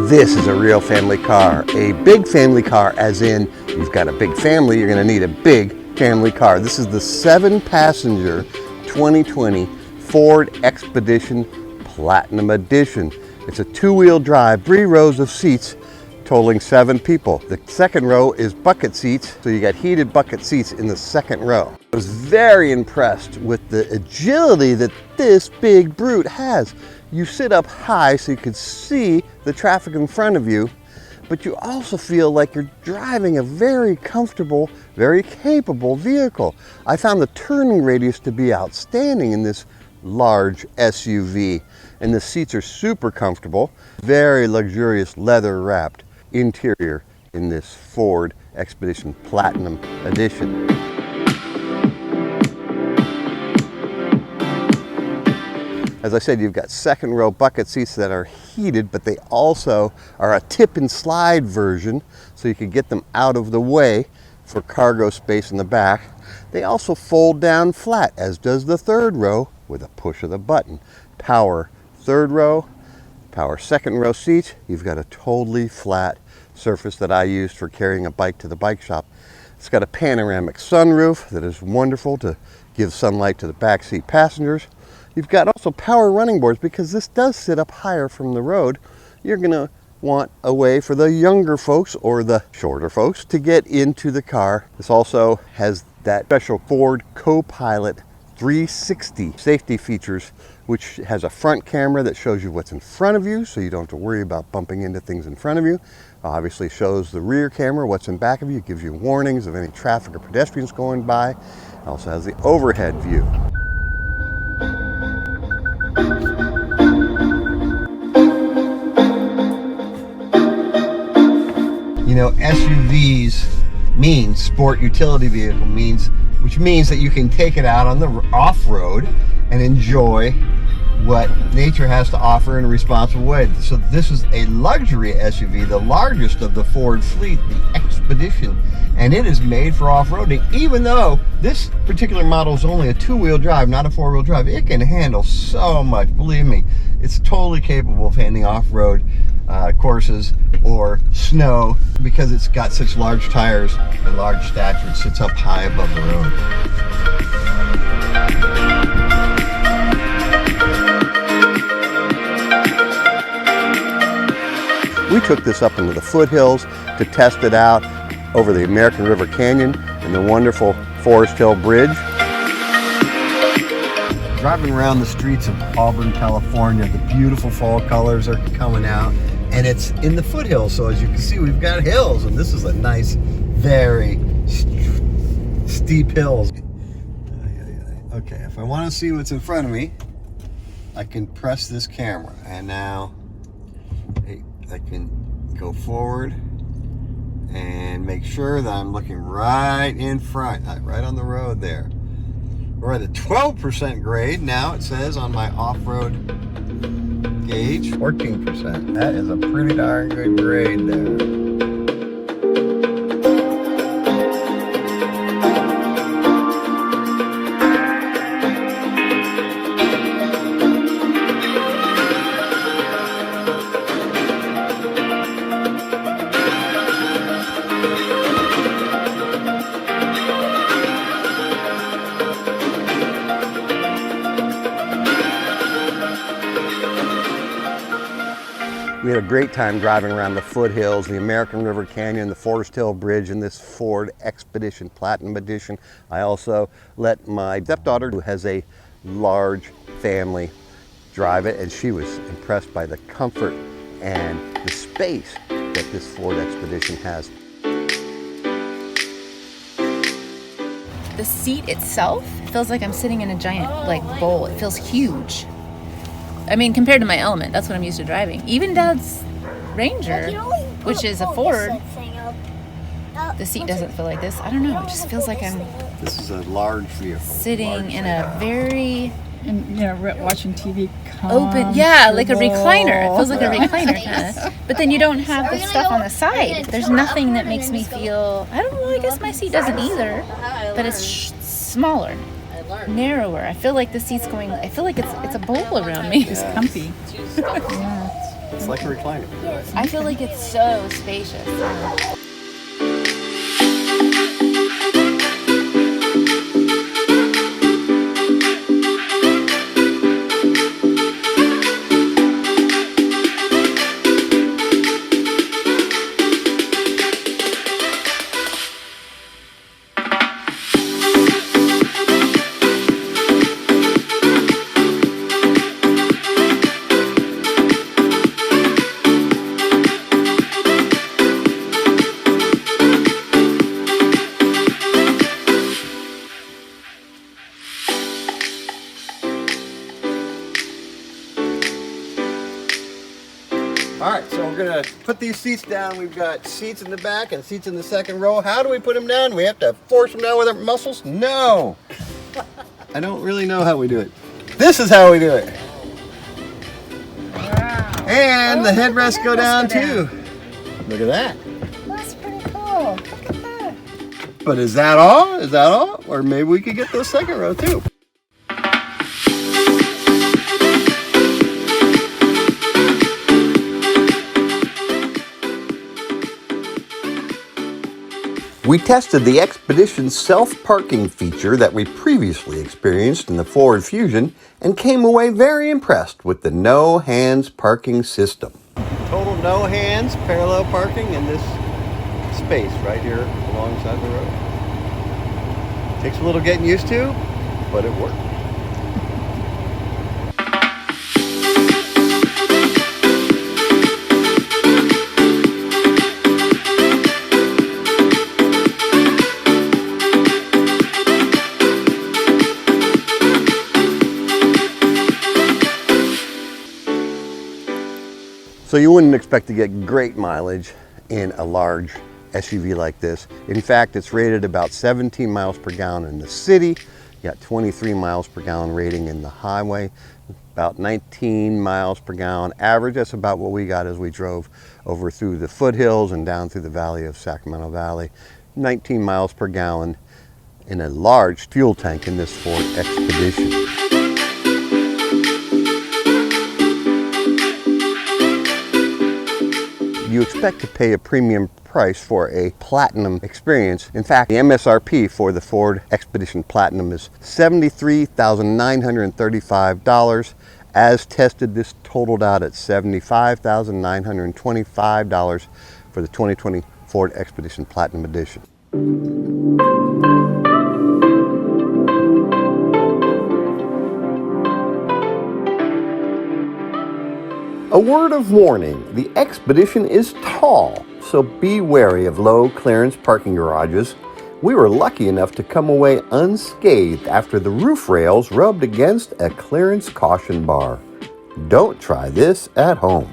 This is a real family car. A big family car, as in you've got a big family, you're going to need a big family car. This is the 7-passenger 2020 Ford Expedition Platinum Edition. It's a 2-wheel drive, 3 rows of seats, totaling 7 people. The second row is bucket seats, so you got heated bucket seats in the second row. I was very impressed with the agility that this big brute has. You sit up high so you can see the traffic in front of you, but you also feel like you're driving a very comfortable, very capable vehicle. I found the turning radius to be outstanding in this large SUV, and the seats are super comfortable. Very luxurious leather-wrapped interior in this Ford Expedition Platinum Edition. As I said, you've got second row bucket seats that are heated, but they also are a tip and slide version, so you can get them out of the way for cargo space in the back. They also fold down flat, as does the third row, with a push of the button. Power third row, power second row seats. You've got a totally flat surface that I used for carrying a bike to the bike shop. It's got a panoramic sunroof that is wonderful to give sunlight to the back seat passengers. You've got also power running boards, because this does sit up higher from the road. You're going to want a way for the younger folks or the shorter folks to get into the car. This also has that special Ford Co-Pilot 360 safety features, which has a front camera that shows you what's in front of you, so you don't have to worry about bumping into things in front of you. Obviously shows the rear camera, what's in back of you, gives you warnings of any traffic or pedestrians going by. It also has the overhead view. You know, SUVs means sport utility vehicle, which means that you can take it out on the off-road and enjoy what nature has to offer in a responsible way. So this is a luxury SUV, the largest of the Ford fleet, the Expedition, and it is made for off-roading. Even though this particular model is only a 2-wheel drive, not a 4-wheel drive, it can handle so much. Believe me, it's totally capable of handling off-road courses or snow, because it's got such large tires and large stature. It sits up high above the road. We took this up into the foothills to test it out over the American River Canyon and the wonderful Forest Hill Bridge. Driving around the streets of Auburn, California, the beautiful fall colors are coming out, and it's in the foothills, so as you can see, we've got hills, and this is a nice, very steep hills. Okay, if I want to see what's in front of me, I can press this camera, and now I can go forward and make sure that I'm looking right in front, right on the road there. We're at a 12% grade now, it says on my off-road gauge. 14%. That is a pretty darn good grade there. We had a great time driving around the foothills, the American River Canyon, the Forest Hill Bridge in this Ford Expedition Platinum Edition. I also let my stepdaughter, who has a large family, drive it, and she was impressed by the comfort and the space that this Ford Expedition has. The seat itself feels like I'm sitting in a giant bowl. It feels huge. I mean, compared to my Element, that's what I'm used to driving. Even Dad's Ranger, which is a Ford, the seat doesn't feel like this. I don't know. It just feels like I'm. This is a large vehicle. Sitting in a very. Watching TV. Open, yeah, like a recliner. It feels like a recliner kind of. But then you don't have the stuff on the side. There's nothing that makes me feel. I don't know. I guess my seat doesn't either. But it's smaller. Narrower. I feel like the seat's going. I feel like it's a bowl around me. It's comfy. Yeah. It's like a recliner. I feel like it's so spacious. All right, so we're gonna put these seats down. We've got seats in the back and seats in the second row. How do we put them down? Do we have to force them down with our muscles? No. I don't really know how we do it. This is how we do it. Wow. And the headrests go down too. Look at that. That's pretty cool. Look at that. But is that all? Is that all? Or maybe we could get those second row too. We tested the Expedition self-parking feature that we previously experienced in the Ford Fusion and came away very impressed with the no-hands parking system. Total no-hands parallel parking in this space right here alongside the road. Takes a little getting used to, but it works. So you wouldn't expect to get great mileage in a large SUV like this. In fact, it's rated about 17 miles per gallon in the city. You got 23 miles per gallon rating in the highway, about 19 miles per gallon average. That's about what we got as we drove over through the foothills and down through the valley of Sacramento Valley. 19 miles per gallon in a large fuel tank in this Ford Expedition. You expect to pay a premium price for a Platinum experience. In fact, the MSRP for the Ford Expedition Platinum is $73,935. As tested, this totaled out at $75,925 for the 2020 Ford Expedition Platinum Edition. A word of warning, the Expedition is tall, so be wary of low clearance parking garages. We were lucky enough to come away unscathed after the roof rails rubbed against a clearance caution bar. Don't try this at home.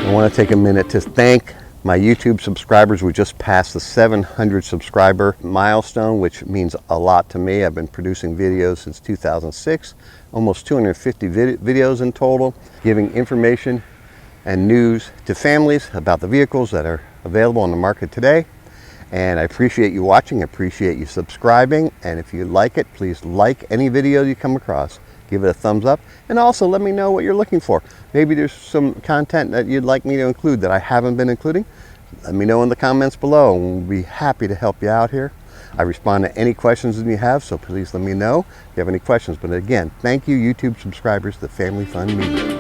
I want to take a minute to thank my YouTube subscribers. We just passed the 700 subscriber milestone, which means a lot to me. I've been producing videos since 2006, almost 250 videos in total, giving information and news to families about the vehicles that are available on the market today. And I appreciate you watching, I appreciate you subscribing, and if you like it, please like any video you come across. Give it a thumbs up, and also let me know what you're looking for. Maybe there's some content that you'd like me to include that I haven't been including. Let me know in the comments below, and we'll be happy to help you out here. I respond to any questions that you have, so please let me know if you have any questions. But again, thank you YouTube subscribers to Family Fun Media.